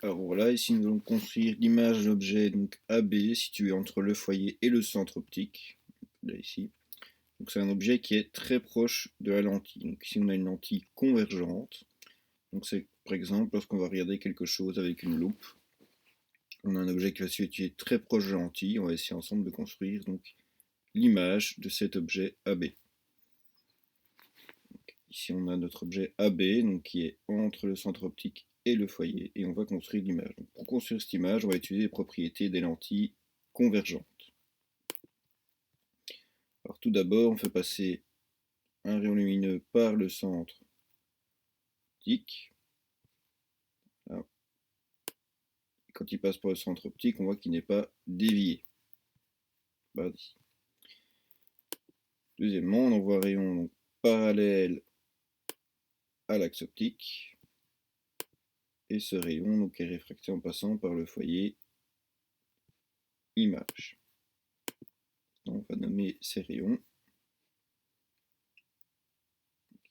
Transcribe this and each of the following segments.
Alors voilà, ici nous allons construire l'image d'un objet donc AB situé entre le foyer et le centre optique. Là ici. Donc c'est un objet qui est très proche de la lentille. Donc ici on a une lentille convergente. Donc c'est par exemple lorsqu'on va regarder quelque chose avec une loupe. On a un objet qui va se situer très proche de la lentille. On va essayer ensemble de construire donc l'image de cet objet AB. Donc, ici on a notre objet AB donc, qui est entre le centre optique et le foyer et on va construire l'image. Pour construire cette image, on va utiliser les propriétés des lentilles convergentes. Alors tout d'abord, on fait passer un rayon lumineux par le centre optique. Alors, quand il passe par le centre optique, on voit qu'il n'est pas dévié. Deuxièmement, on envoie un rayon donc, parallèle à l'axe optique. Et ce rayon donc, est réfracté en passant par le foyer image. On va nommer ces rayons.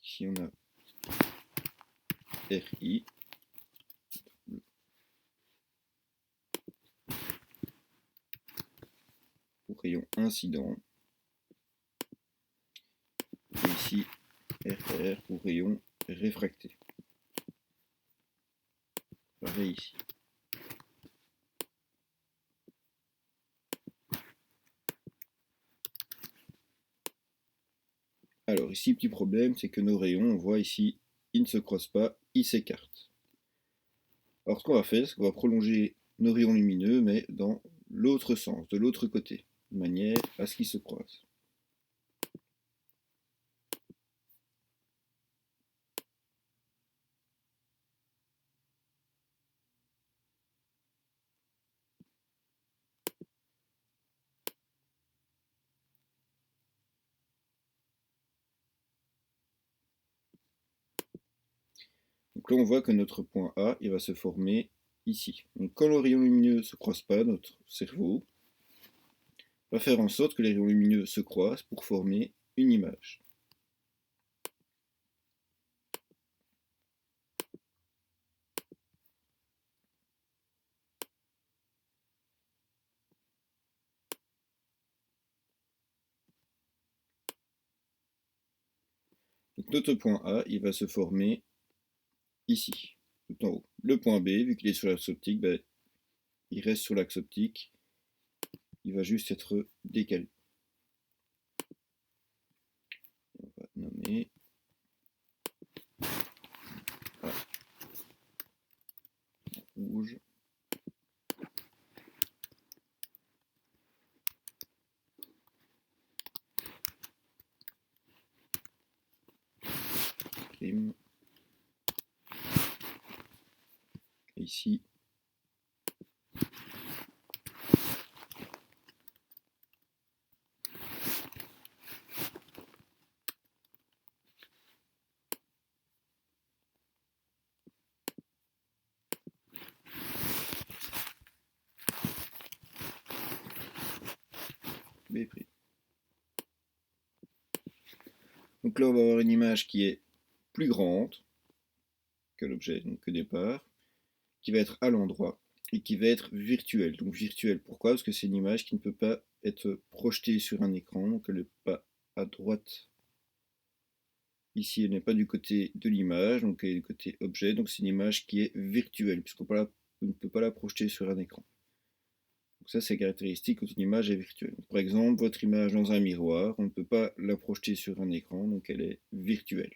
Ici on a RI. Pour rayon incident. Et ici RR pour rayon réfracté. Pareil ici. Alors ici, petit problème, c'est que nos rayons, on voit ici, ils ne se croisent pas, ils s'écartent. Alors ce qu'on va faire, c'est qu'on va prolonger nos rayons lumineux, mais dans l'autre sens, de l'autre côté, de manière à ce qu'ils se croisent. Donc là, on voit que notre point A, il va se former ici. Donc quand le rayon lumineux ne se croise pas, notre cerveau va faire en sorte que les rayons lumineux se croisent pour former une image. Donc notre point A, il va se former ici, tout en haut. Le point B, vu qu'il est sur l'axe optique, ben, il reste sur l'axe optique, il va juste être décalé. On va nommer A rouge. Crime. Et ici, B'. Donc là, on va avoir une image qui est plus grande que l'objet, donc que départ, qui va être à l'endroit et qui va être virtuelle. Donc virtuelle, pourquoi? Parce que c'est une image qui ne peut pas être projetée sur un écran, donc elle n'est pas à droite. Ici, elle n'est pas du côté de l'image, donc elle est du côté objet, donc c'est une image qui est virtuelle, puisqu'on ne peut pas la projeter sur un écran. Donc ça, c'est caractéristique quand une image est virtuelle. Par exemple, votre image dans un miroir, on ne peut pas la projeter sur un écran, donc elle est virtuelle.